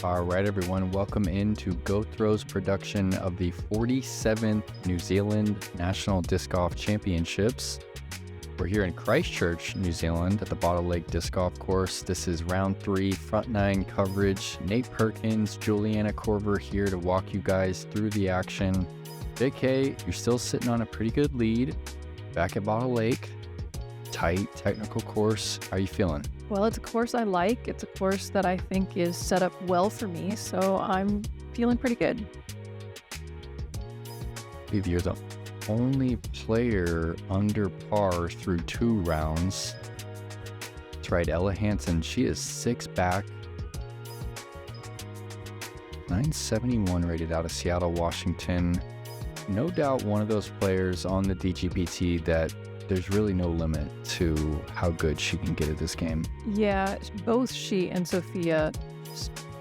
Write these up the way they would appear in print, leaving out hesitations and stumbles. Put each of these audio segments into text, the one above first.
All right, everyone, welcome into GoThro's production of the 47th New Zealand National Disc Golf Championships. We're here in Christchurch, New Zealand at the Bottle Lake Disc Golf Course. This is round 3, front 9 coverage. Nate Perkins, Juliana Korver here to walk you guys through the action. Big K, you're still sitting on a pretty good lead back at Bottle Lake. Tight, technical course. How are you feeling? Well, it's a course I like. It's a course that I think is set up well for me, so I'm feeling pretty good. I believe you're the only player under par through 2 rounds. That's right, Ella Hansen. She is 6 back. 971 rated out of Seattle, Washington. No doubt one of those players on the DGPT that there's really no limit to how good she can get at this game. Yeah, both she and Sofia,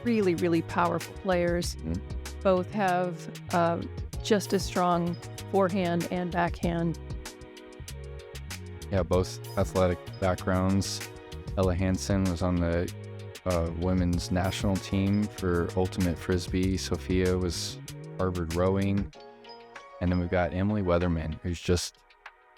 really, really powerful players. Mm-hmm. Both have just as strong forehand and backhand. Yeah, both athletic backgrounds. Ella Hansen was on the women's national team for Ultimate Frisbee. Sofia was Harvard rowing. And then we've got Emily Weatherman, who's just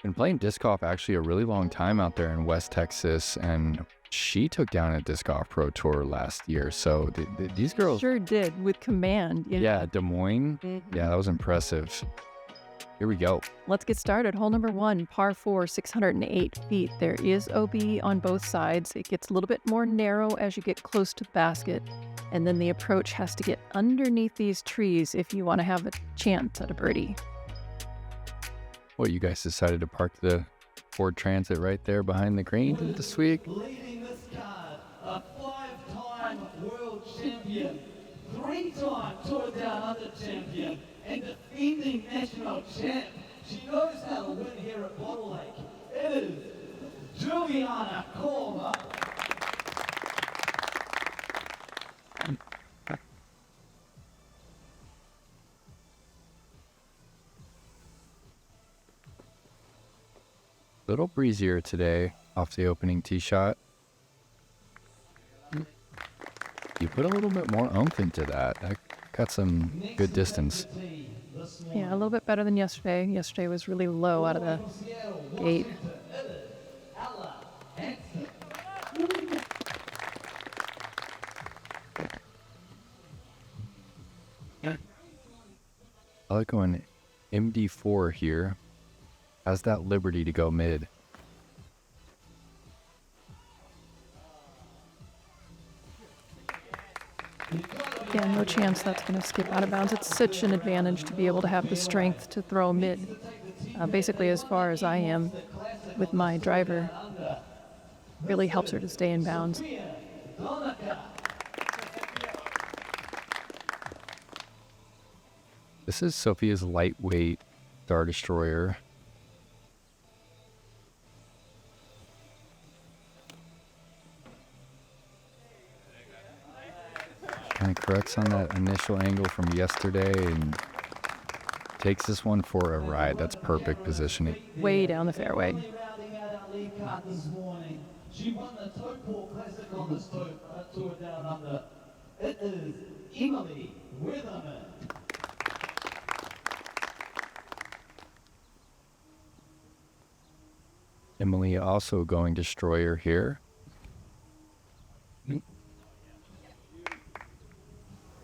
been playing disc golf actually a really long time out there in West Texas, and she took down a disc golf pro tour last year. So these girls sure did, with command. Yeah, Des Moines. Mm-hmm. Yeah, that was impressive. Here we go. Let's get started. Hole number 1, par 4, 608 feet. There is OB on both sides. It gets a little bit more narrow as you get close to the basket, and then the approach has to get underneath these trees if you want to have a chance at a birdie. Well, you guys decided to park the Ford Transit right there behind the green this week. Leading this card, a 5-time world champion, 3-time Tour Down Under champion, and defending national champ. She knows how to win here at Bottle Lake. It is Juliana Korver. Little breezier today off the opening tee shot. You put a little bit more oomph into that. That got some good distance. Yeah, a little bit better than yesterday. Yesterday was really low out of the gate. I like going MD4 here. Has that liberty to go mid. Yeah, no chance that's going to skip out of bounds. It's such an advantage to be able to have the strength to throw mid, basically as far as I am with my driver. Really helps her to stay in bounds. This is Sofia's lightweight Star Destroyer. Kind of corrects on that initial angle from yesterday and takes this one for a ride. That's perfect positioning. Way down the fairway. She won the Toport Classic on this Tour Down Under. It is Emily Weatherman. Emily also going Destroyer here.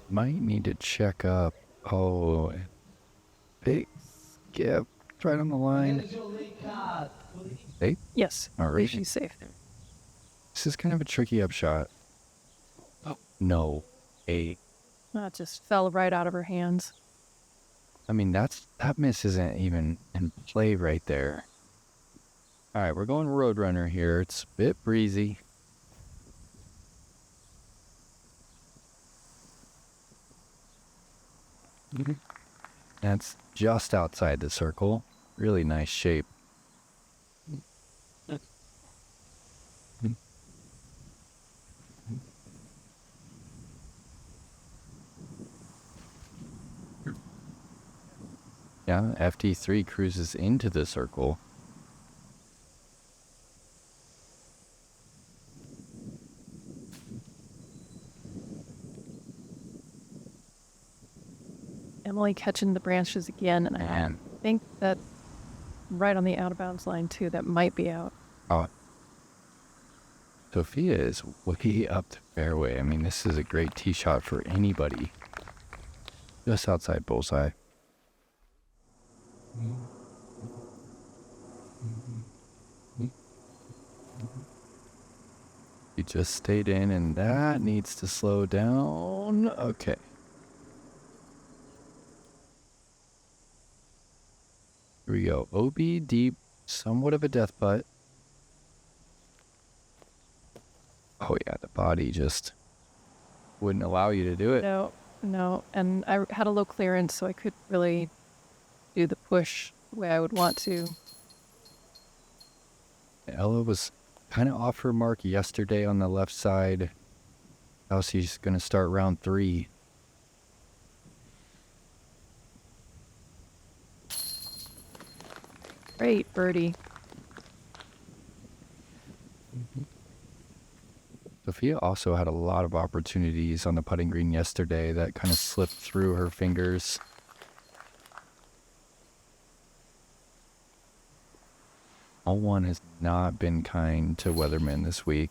Might need to check up. Oh, big skip right on the line. Safe? Yes, All right. she's safe there. This is kind of a tricky upshot. Oh, no. It Just fell right out of her hands. I mean, that miss isn't even in play right there. All right, we're going Roadrunner here. It's a bit breezy. That's just outside the circle. Really nice shape. Yeah, FD3 cruises into the circle. only catching the branches again, and I think that right on the out-of-bounds line, too. That might be out. Oh. Sofia is way up the fairway. I mean, this is a great tee shot for anybody. Just outside bullseye. He just stayed in, and that needs to slow down. Okay. Here we go. OB deep, somewhat of a death putt. Oh yeah, the body just wouldn't allow you to do it. No. And I had a low clearance, so I couldn't really do the push the way I would want to. Ella was kind of off her mark yesterday on the left side. Now she's going to start round 3. Great birdie. Sofia also had a lot of opportunities on the putting green yesterday that kind of slipped through her fingers. All one has not been kind to Weatherman this week.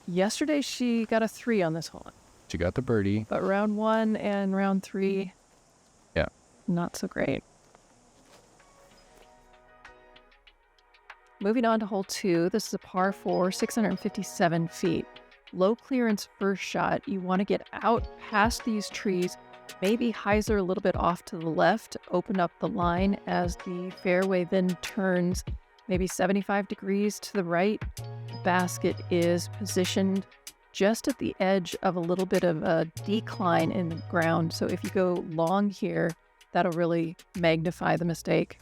Yesterday, she got a 3 on this hole. She got the birdie. But round 1 and round 3, yeah, not so great. Moving on to hole 2, this is a par 4, 657 feet. Low clearance first shot. You want to get out past these trees, maybe hyzer a little bit off to the left, open up the line as the fairway then turns maybe 75 degrees to the right. The basket is positioned just at the edge of a little bit of a decline in the ground. So if you go long here, that'll really magnify the mistake.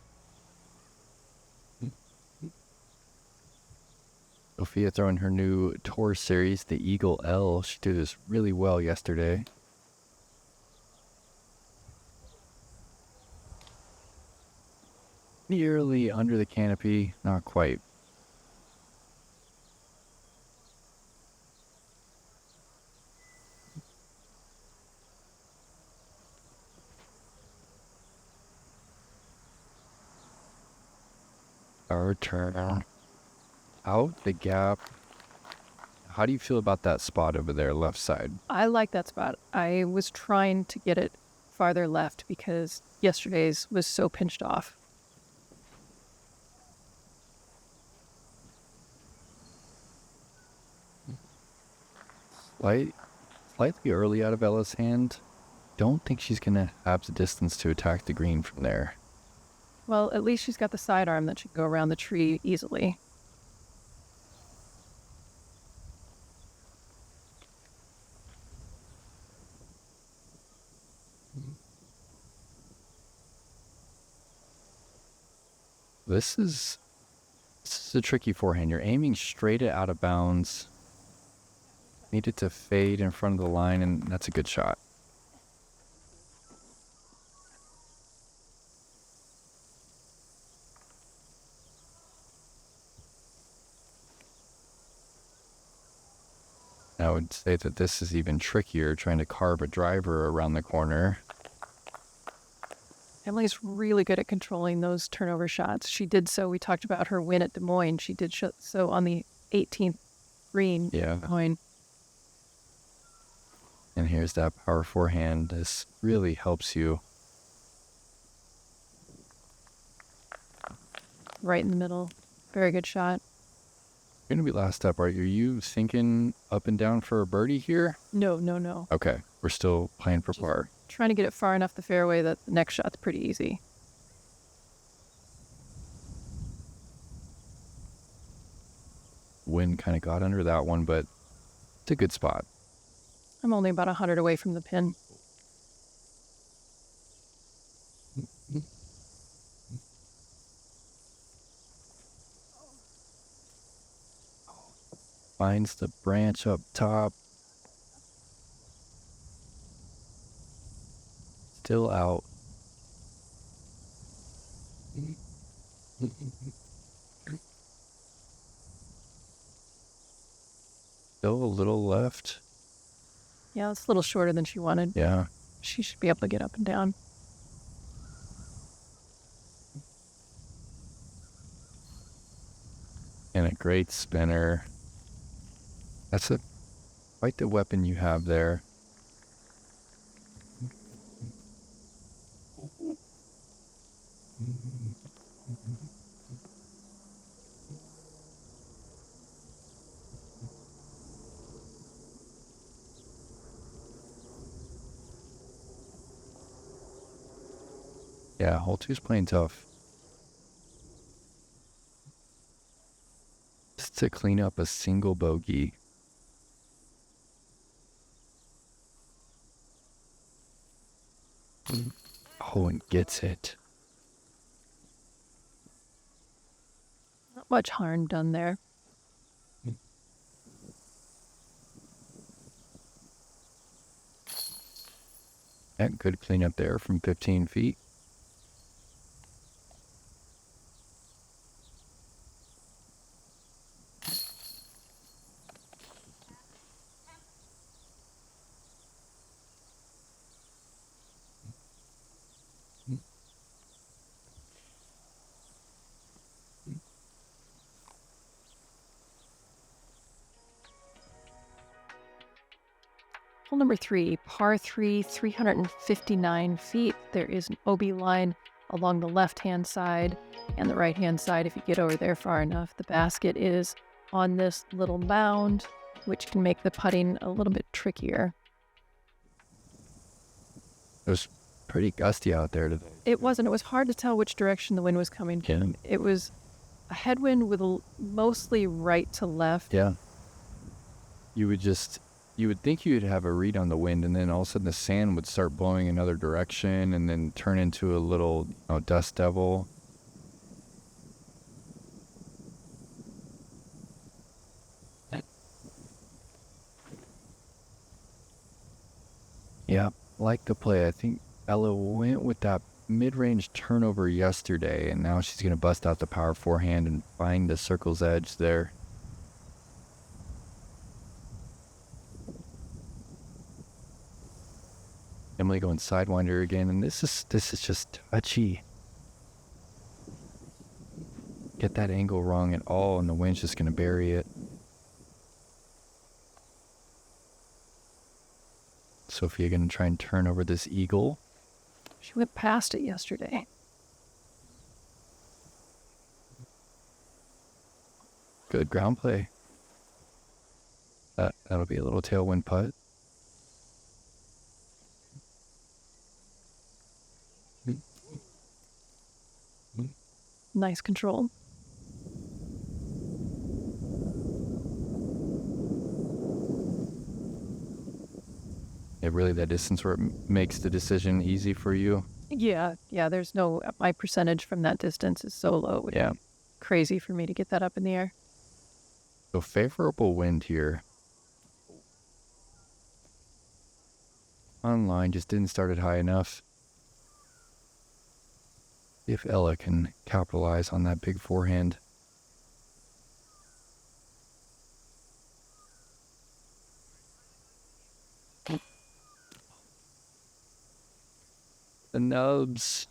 Sofia throwing her new tour series, the Eagle L. She did this really well yesterday. Nearly under the canopy, not quite. Our turn. Out the gap. How do you feel about that spot over there, left side? I like that spot. I was trying to get it farther left because yesterday's was so pinched off. Slightly early out of Ella's hand. Don't think she's going to have the distance to attack the green from there. Well, at least she's got the sidearm that should go around the tree easily. This is a tricky forehand. You're aiming straight at out of bounds. Need it to fade in front of the line, and that's a good shot. I would say that this is even trickier, trying to carve a driver around the corner. Emily's really good at controlling those turnover shots. She did so. We talked about her win at Des Moines. She did so on the 18th green. Yeah. Des Moines. And here's that power forehand. This really helps you. Right in the middle. Very good shot. You're going to be last up, right? Are you thinking up and down for a birdie here? No. Okay. We're still playing for par. Trying to get it far enough the fairway that the next shot's pretty easy. Wind kind of got under that one, but it's a good spot. I'm only about 100 away from the pin. Finds the branch up top. Still out. Still a little left. Yeah, it's a little shorter than she wanted. Yeah. She should be able to get up and down. And a great spinner. That's quite the weapon you have there. Yeah, hole 2's playing tough. Just to clean up a single bogey. Oh, and gets it. Not much harm done there. Yeah, good cleanup there from 15 feet. Hole number 3, par 3, 359 feet. There is an OB line along the left-hand side and the right-hand side if you get over there far enough. The basket is on this little mound, which can make the putting a little bit trickier. It was pretty gusty out there today. It wasn't. It was hard to tell which direction the wind was coming from. It was a headwind with mostly right to left. Yeah. You would think you'd have a read on the wind, and then all of a sudden the sand would start blowing another direction and then turn into a little dust devil. Yeah, like the play. I think Ella went with that mid-range turnover yesterday, and now she's going to bust out the power forehand and find the circle's edge there. Emily going sidewinder again, and this is just touchy. Get that angle wrong at all, and the wind's just going to bury it. Sofia going to try and turn over this eagle. She went past it yesterday. Good ground play. That'll be a little tailwind putt. Nice control. Really that distance where it makes the decision easy for you. Yeah, there's no, my percentage from that distance is so low. It would be crazy for me to get that up in the air. So favorable wind here. Online just didn't start it high enough. See if Ella can capitalize on that big forehand. The nubs.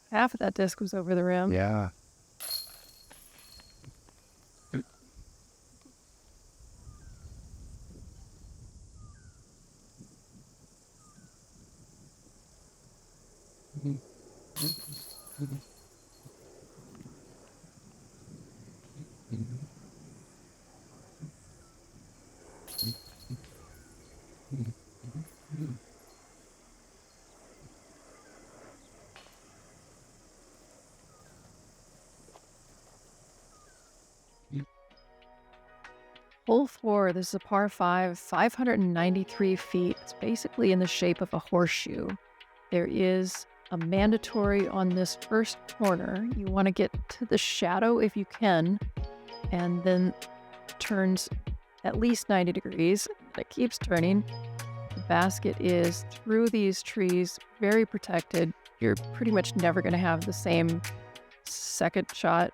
Half of that disc was over the rim. Yeah. Hole 4, this is a par 5, 593 feet. It's basically in the shape of a horseshoe. There is a mandatory on this first corner. You want to get to the shadow if you can, and then turns at least 90 degrees. It keeps turning. The basket is through these trees, very protected. You're pretty much never going to have the same second shot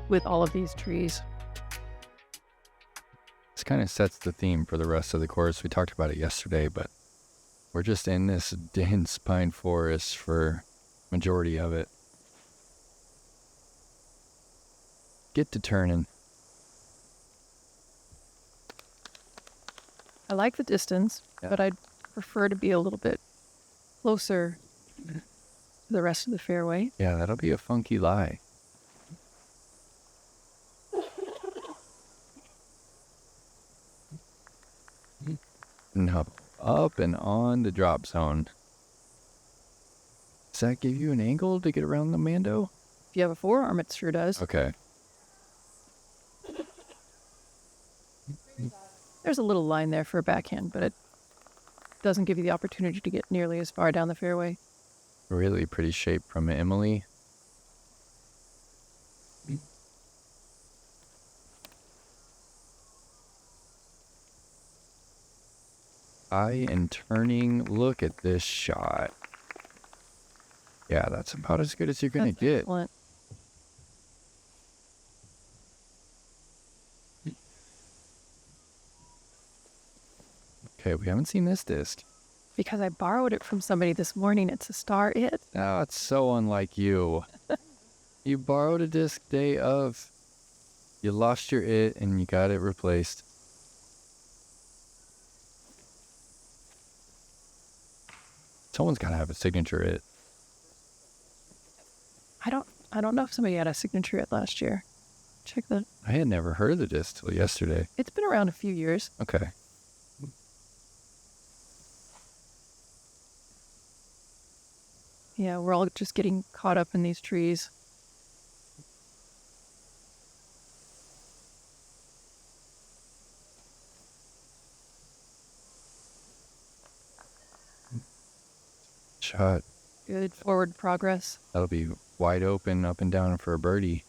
with all of these trees. This kind of sets the theme for the rest of the course. We talked about it yesterday, but We're just in this dense pine forest for majority of it. Get to turning. I like the distance, Yeah. but I'd prefer to be a little bit closer to the rest of the fairway. Yeah, that'll be a funky lie. No, up and on the drop zone. Does that give you an angle to get around the Mando? If you have a forearm, it sure does. Okay. There's a little line there for a backhand, but it doesn't give you the opportunity to get nearly as far down the fairway. Really pretty shape from Emily. High and turning. Look at this shot. Yeah, that's about as good as you're going to That's get. excellent. Okay, we haven't seen this disc. Because I borrowed it from somebody this morning. It's a Star It. Oh, it's so unlike you. You borrowed a disc day of. You lost your it and you got it replaced. Someone's got to have a signature it. I don't know if somebody had a signature It last year. Check the. I had never heard of the disc till yesterday. It's been around a few years. Okay. Yeah, we're all just getting caught up in these trees. Shot. Good forward progress. That'll be wide open up and down for a birdie.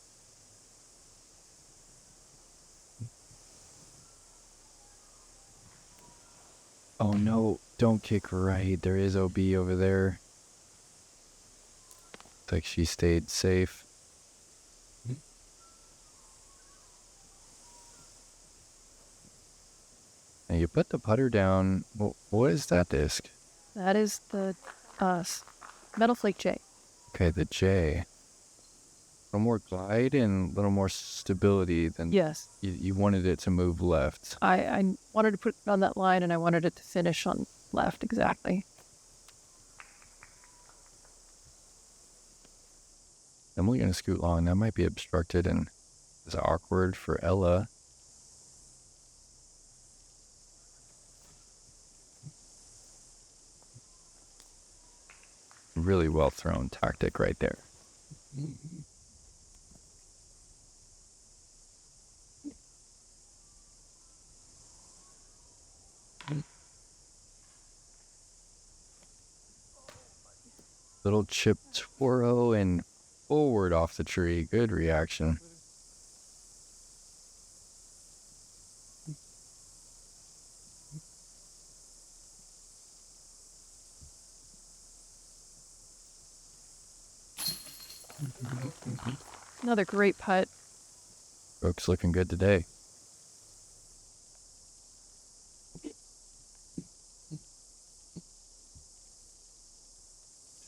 Oh no, don't kick right. There is OB over there. Looks like she stayed safe. Now you put the putter down. What is that disc? That is the Metal Flake J. Okay, the J. A little more glide and a little more stability than Yes. you wanted it to move left. I wanted to put it on that line and I wanted it to finish on left exactly. I'm only going to scoot long. That might be obstructed and is awkward for Ella. Really well thrown tactic right there. Little chip twirl and forward off the tree. Good reaction. Another great putt. Brooks looking good today.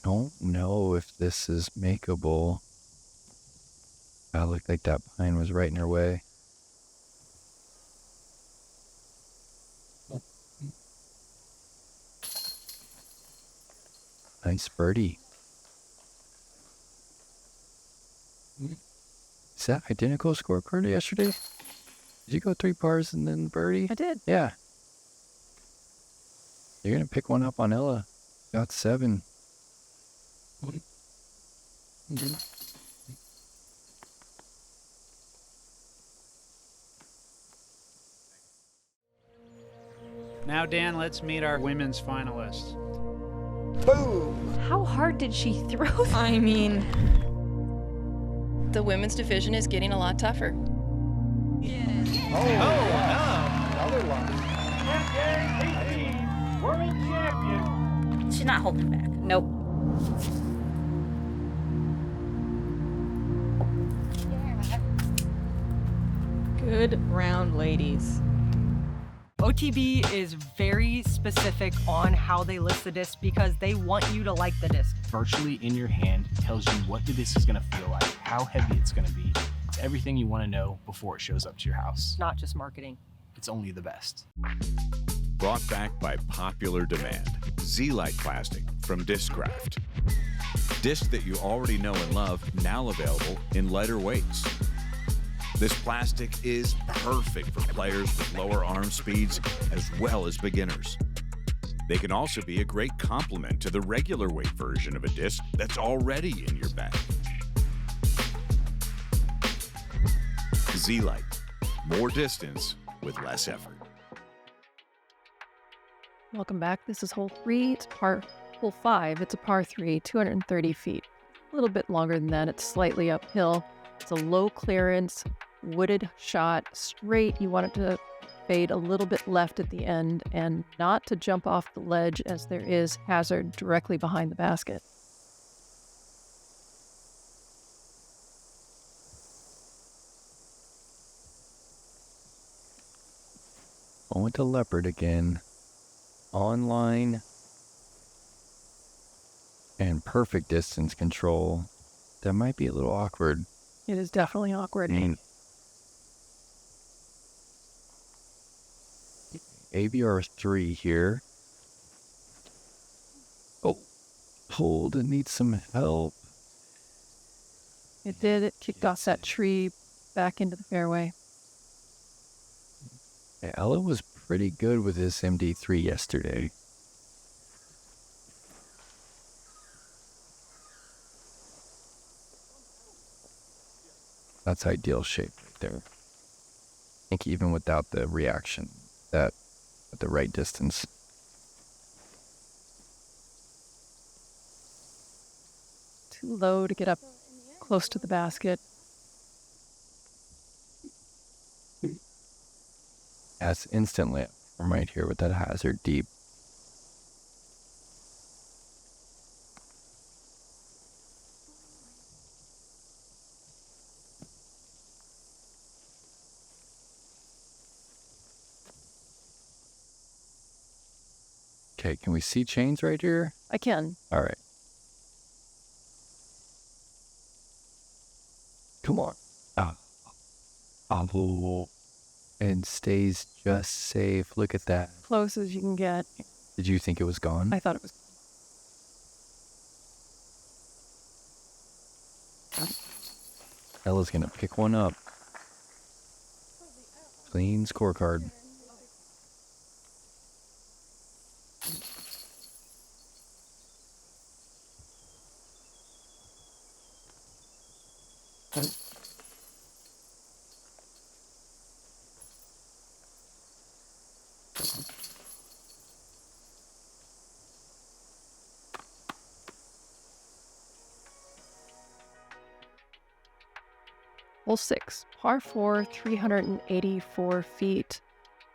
Don't know if this is makeable. Ah, looked like that pine was right in her way. Nice birdie. Is that identical scorecard to yesterday? Did you go 3 pars and then birdie? I did. Yeah. You're going to pick one up on Ella. Got 7. Now, Dan, let's meet our women's finalists. How hard did she throw that? I mean, the women's division is getting a lot tougher. Another one. World champion. She's not holding back. Nope. Good round, ladies. OTB is very specific on how they list the disc because they want you to like the disc. Virtually in your hand tells you what the disc is going to feel like, how heavy it's going to be. It's everything you want to know before it shows up to your house. Not just marketing. It's only the best. Brought back by popular demand. Z-Lite plastic from Discraft. Disc that you already know and love, now available in lighter weights. This plastic is perfect for players with lower arm speeds as well as beginners. They can also be a great complement to the regular weight version of a disc that's already in your bag. Z-Lite, more distance with less effort. Welcome back. This is hole 3. It's hole 5. It's a par 3, 230 feet. A little bit longer than that. It's slightly uphill. It's a low clearance, wooded shot, straight. You want it to fade a little bit left at the end and not to jump off the ledge as there is hazard directly behind the basket. Going to leopard again. Online and perfect distance control. That might be a little awkward. It is definitely awkward. ABR 3 here. Oh, hold and needs some help. It did. It kicked off that tree back into the fairway. Yeah, Ella was pretty good with his MD3 yesterday. That's ideal shape right there. I think even without the reaction, that at the right distance. Too low to get up close to the basket. That's instantly from right here with that hazard deep. Okay, can we see chains right here? I can. All right. Come on. Oh. And stays just safe. Look at that. Close as you can get. Did you think it was gone? I thought it was. Ella's gonna pick one up. Clean scorecard. Hole 6, par 4, 384 feet.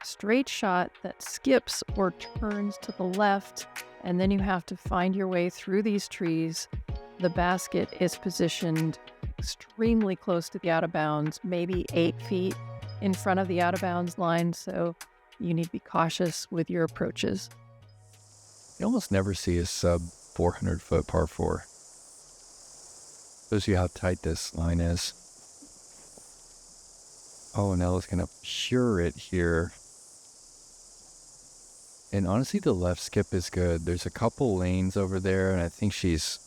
Straight shot that skips or turns to the left, and then you have to find your way through these trees. The basket is positioned extremely close to the out of bounds, maybe 8 feet in front of the out of bounds line, so you need to be cautious with your approaches. You almost never see a sub 400 foot par 4. Shows you how tight this line is. Oh, and Ella's going to pure it here. And honestly, the left skip is good. There's a couple lanes over there, and I think she's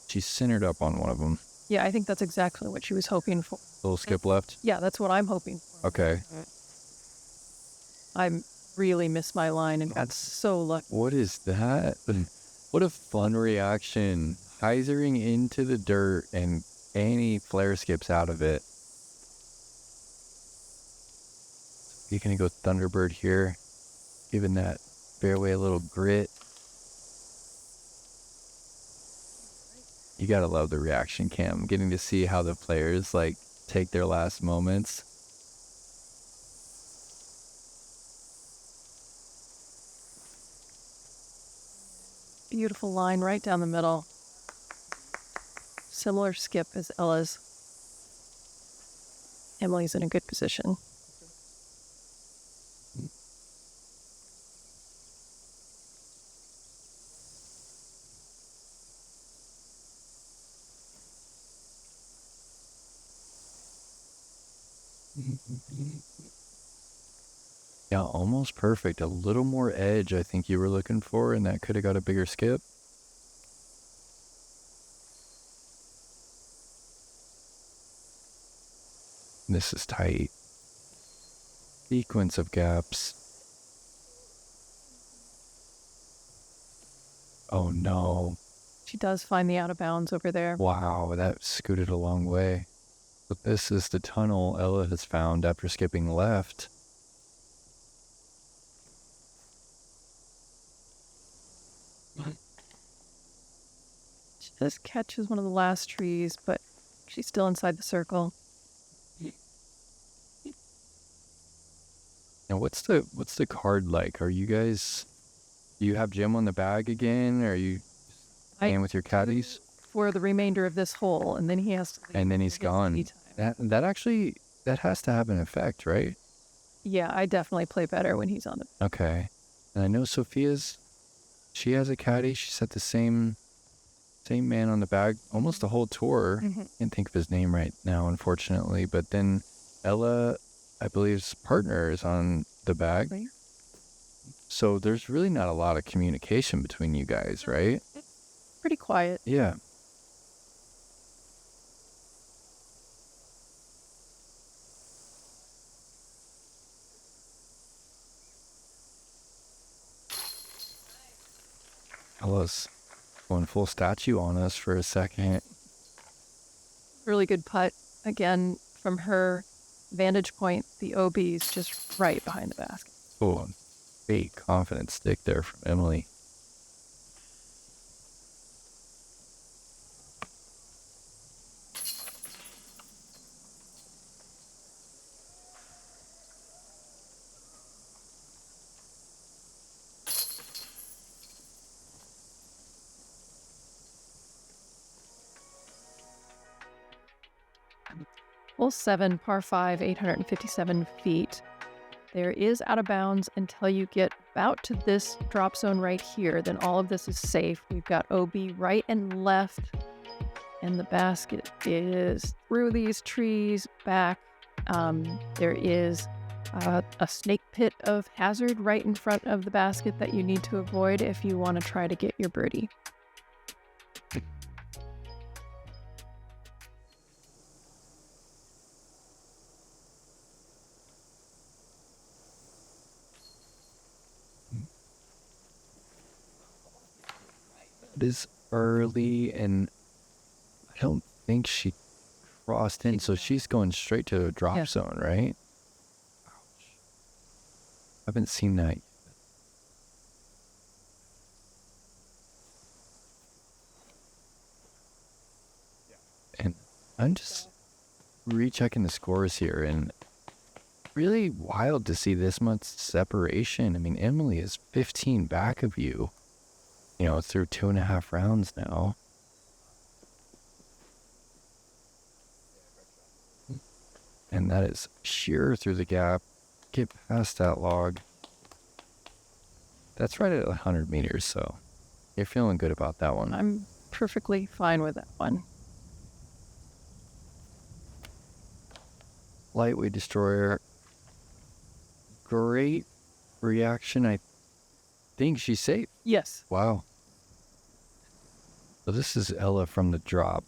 centered up on one of them. Yeah, I think that's exactly what she was hoping for. Little skip left? Yeah, that's what I'm hoping for. Okay. I really missed my line and got so lucky. What is that? What a fun reaction. Hyzering into the dirt, and Annie flare skips out of it. You're going to go Thunderbird here, giving that fairway a little grit. You got to love the reaction cam, getting to see how the players take their last moments. Beautiful line right down the middle. Similar skip as Ella's. Emily's in a good position. Yeah, almost perfect. A little more edge, I think you were looking for, and that could have got a bigger skip. This is tight. Sequence of gaps. Oh no. She does find the out of bounds over there. Wow, that scooted a long way. But this is the tunnel Ella has found after skipping left. Just catches one of the last trees, but she's still inside the circle. Now, what's the card like? Are you guys? Do you have Jim on the bag again? Or are you staying with your caddies? For the remainder of this hole, and then he has to leave. And then he's gone. That actually has to have an effect, right? Yeah, I definitely play better when he's on the. Okay. And I know she has a caddy. She's had the same man on the bag almost the whole tour. Can't think of his name right now, unfortunately. But then Ella, I believe's partner, is on the bag. Right. So there's really not a lot of communication between you guys, right? Pretty quiet. Yeah. Ella's going full statue on us for a second. Really good putt. Again, from her vantage point, the OB's just right behind the basket. Oh, big confident stick there from Emily. Hole 7, par 5, 857 feet. There is out of bounds until you get about to this drop zone right here. Then all of this is safe. We've got OB right and left. And the basket is through these trees, back. There is a snake pit of hazard right in front of the basket that you need to avoid if you want to try to get your birdie. It is early, and I don't think she crossed in, so she's going straight to a drop zone, right? Ouch. Haven't seen that yet. And I'm just rechecking the scores here, and really wild to see this much separation. I mean, Emily is 15 back of you. You know, through 2.5 rounds now. And that is sheer through the gap. Get past that log. That's right at 100 meters, so you're feeling good about that one. I'm perfectly fine with that one. Lightweight destroyer. Great reaction. I think she's safe. Yes. Wow. So this is Ella from the drop.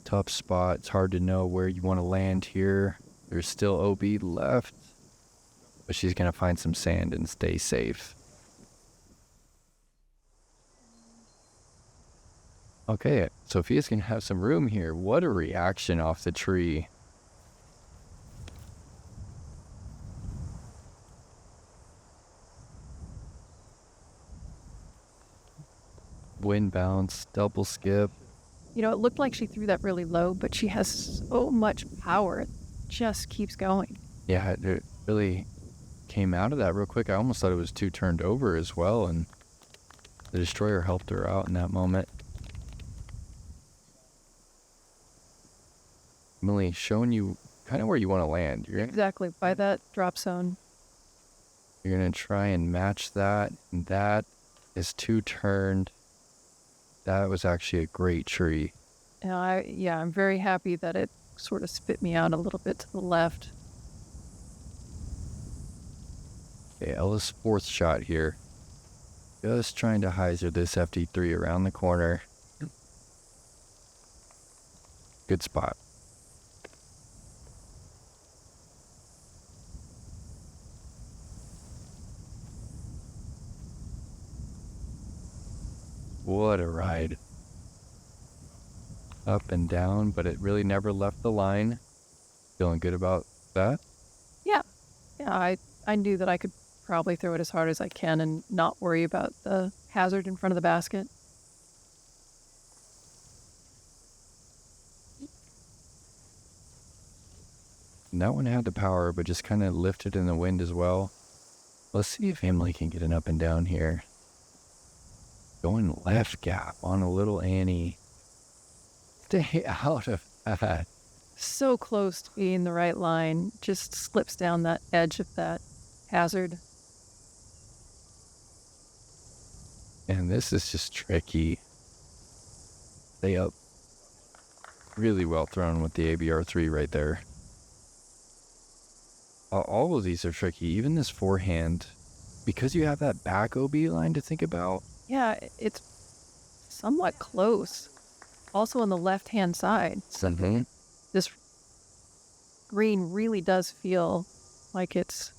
Tough spot. It's hard to know where you want to land here. There's still OB left. But she's going to find some sand and stay safe. Okay, Sophia's going to have some room here. What a reaction off the tree. Wind bounce, double skip. You know, it looked like she threw that really low, but she has so much power. It just keeps going. Yeah, it really came out of that real quick. I almost thought it was too turned over as well, and the destroyer helped her out in that moment. Emily, showing you kind of where you want to land. Exactly, by that drop zone. You're going to try and match that, and that is too turned. That was actually a great tree. And I'm very happy that it sort of spit me out a little bit to the left. Okay, Ella's fourth shot here. Just trying to hyzer this FD3 around the corner. Good spot. What a ride. Up and down, but it really never left the line. Feeling good about that? Yeah, I knew that I could probably throw it as hard as I can and not worry about the hazard in front of the basket. And that one had the power, but just kind of lifted in the wind as well. Let's see if Emily can get an up and down here. Going left gap on a little Annie. Stay out of that. So close to being the right line, just slips down that edge of that hazard. And this is just tricky. Stay up. Really well thrown with the ABR3 right there. All of these are tricky, even this forehand. Because you have that back OB line to think about. Yeah, it's somewhat close. Also on the left-hand side. Mm-hmm. This green really does feel like it's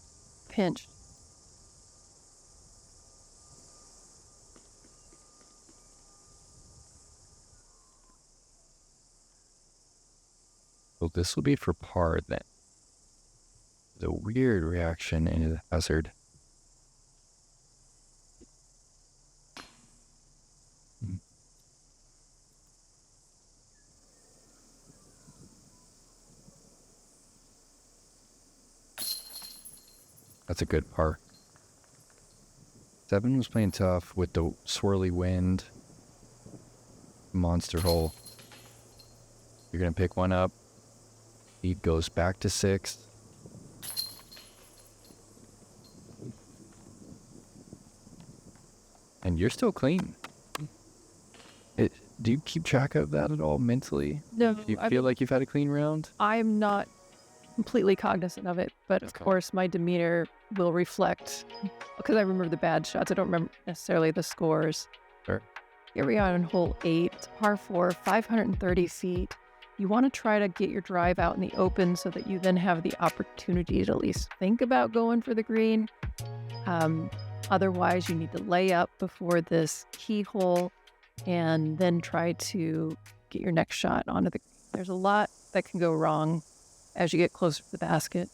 pinched. So this will be for par then. The weird reaction into the hazard. That's a good par. 7 was playing tough with the swirly wind. Monster hole. You're going to pick one up. Lead goes back to 6. And you're still clean. Do you keep track of that at all mentally? No. Do you feel like you've had a clean round? I'm not completely cognizant of it, but of course my demeanor will reflect, because I remember the bad shots. I don't remember necessarily the scores. Sure. Here we are on hole 8. It's par 4, 530 feet. You want to try to get your drive out in the open so that you then have the opportunity to at least think about going for the green. Otherwise, you need to lay up before this key hole and then try to get your next shot onto the green. There's a lot that can go wrong as you get closer to the basket.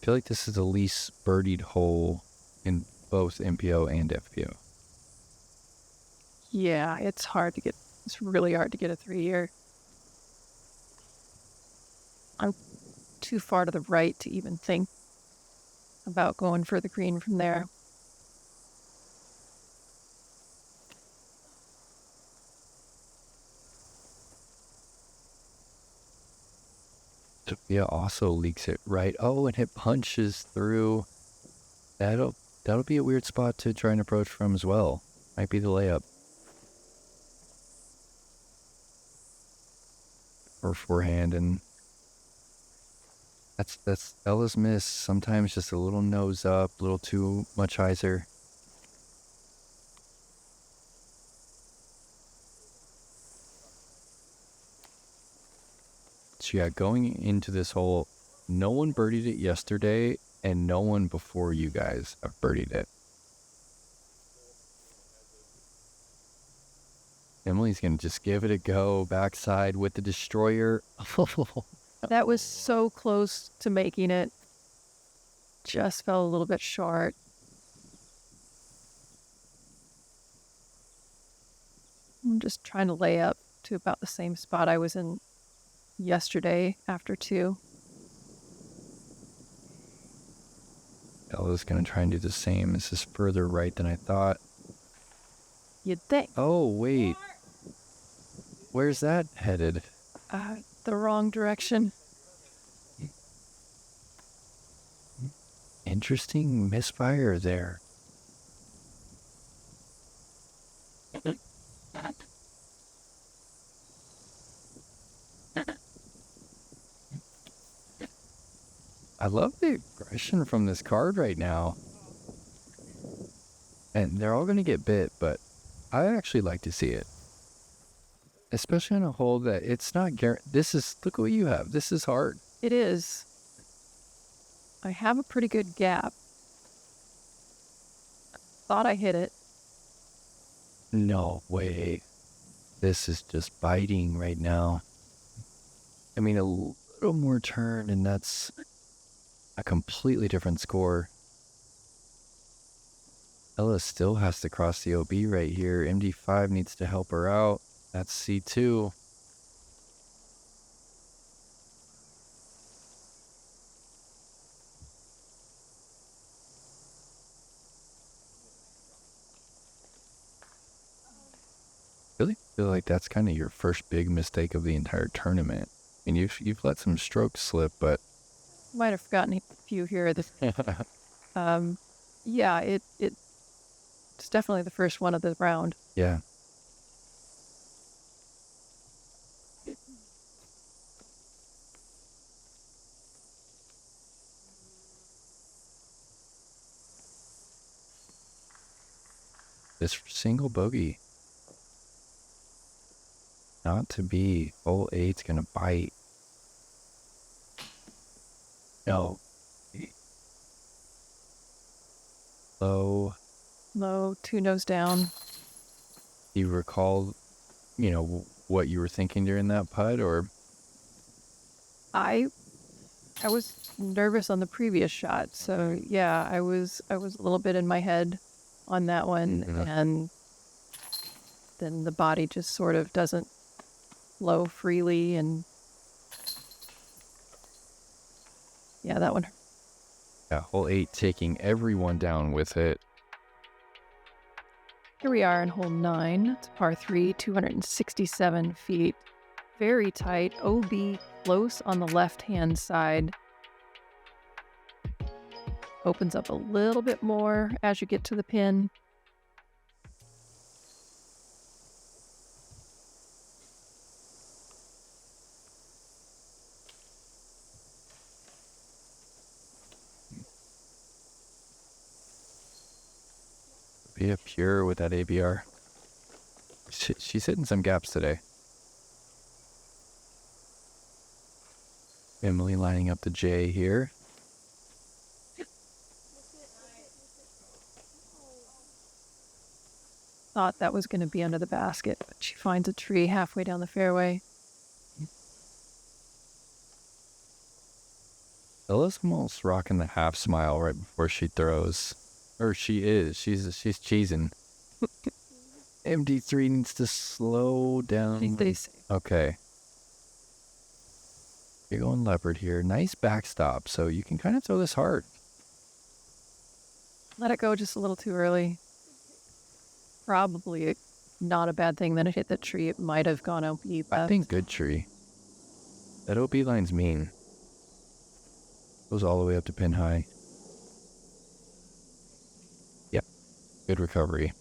I feel like this is the least birdied hole in both MPO and FPO. Yeah, it's really hard to get a 3-year. I'm too far to the right to even think about going for the green from there. Sofia also leaks it right. Oh, and it punches through. That'll be a weird spot to try and approach from as well. Might be the layup. Or forehand, and that's Ella's miss. Sometimes just a little nose up, a little too much hyzer. So yeah, going into this hole, no one birdied it yesterday, and no one before you guys have birdied it. Emily's going to just give it a go, backside with the destroyer. That was so close to making it. Just fell a little bit short. I'm just trying to lay up to about the same spot I was in yesterday after 2. Ella's going to try and do the same. This is further right than I thought. You'd think. Oh, wait. Where's that headed? The wrong direction. Interesting misfire there. I love the aggression from this card right now. And they're all going to get bit, but I actually like to see it. Especially on a hole that it's not look what you have. This is hard. It is. I have a pretty good gap. Thought I hit it. No way. This is just biting right now. I mean, a little more turn, and that's a completely different score. Ella still has to cross the OB right here. MD5 needs to help her out. That's C2. Really feel like that's kind of your first big mistake of the entire tournament. I mean, you've let some strokes slip, but Might have forgotten a few here. Yeah, it's definitely the first one of the round. yeah. This single bogey. Not to be. Hole 8's gonna bite. No. Low. Low, 2 nose down. Do you recall, what you were thinking during that putt, or? I was nervous on the previous shot, so yeah, I was a little bit in my head on that one, and then the body just sort of doesn't flow freely, and yeah, that one. Yeah, hole 8 taking everyone down with it. Here we are in hole 9. It's par 3, 267 feet. Very tight. OB close on the left-hand side. Opens up a little bit more as you get to the pin. Be a pure with that ABR. She's hitting some gaps today. Emily lining up the J here. Thought that was going to be under the basket, but she finds a tree halfway down the fairway. Ella's almost rocking the half smile right before she throws. Or she is. She's cheesing. MD3 needs to slow down. Okay. You're going leopard here. Nice backstop, so you can kind of throw this hard. Let it go just a little too early. Probably not a bad thing that it hit the tree. It might have gone OB left. I think good tree. That OB line's mean. Goes all the way up to pin high. Yep. Good recovery.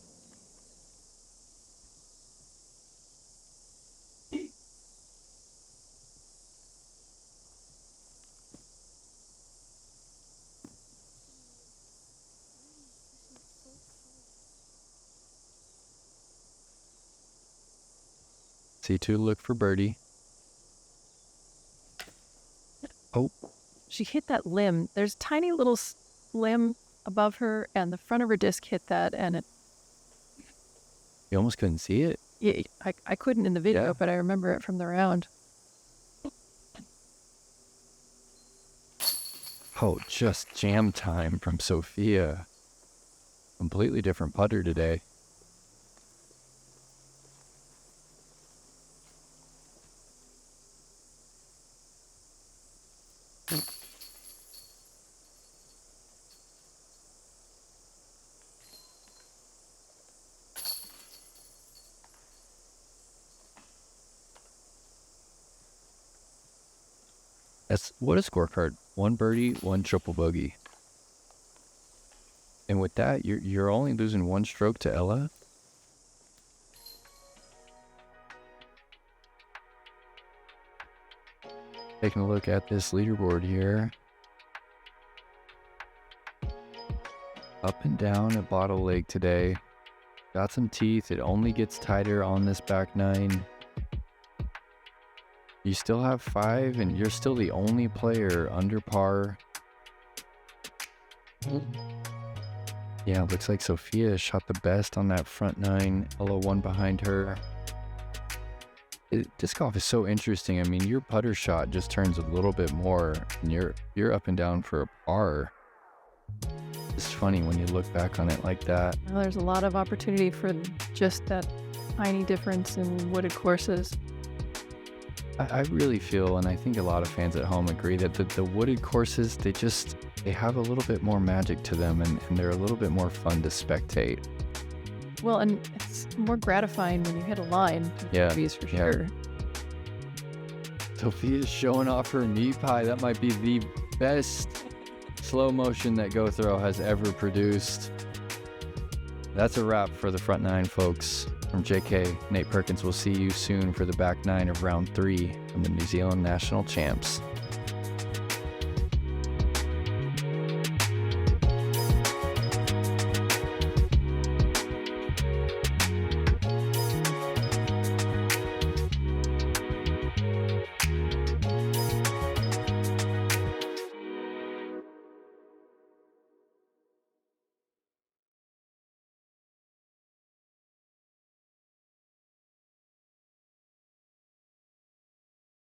C2 look for birdie. Oh. She hit that limb. There's tiny little limb above her, and the front of her disc hit that, and it... You almost couldn't see it? Yeah, I couldn't in the video, Yeah. but I remember it from the round. Oh, just jam time from Sofia. Completely different putter today. What a scorecard. 1 birdie, 1 triple bogey. And with that, you're only losing 1 stroke to Ella. Taking a look at this leaderboard here. Up and down at Bottle Lake today. Got some teeth. It only gets tighter on this back nine. You still have 5, and you're still the only player under par. Yeah, looks like Sofia shot the best on that front nine. LO1 behind her. Disc golf is so interesting. I mean, your putter shot just turns a little bit more, and you're up and down for a par. It's funny when you look back on it like that. Well, there's a lot of opportunity for just that tiny difference in wooded courses. I really feel, and I think a lot of fans at home agree, that the wooded courses, they have a little bit more magic to them, and they're a little bit more fun to spectate. Well, and it's more gratifying when you hit a line. Yeah, for sure. Sofia's showing off her meat pie. That might be the best slow motion that Go Throw has ever produced. That's a wrap for the front nine, folks. From JK, Nate Perkins, we'll see you soon for the back nine of round 3 from the New Zealand National Champs.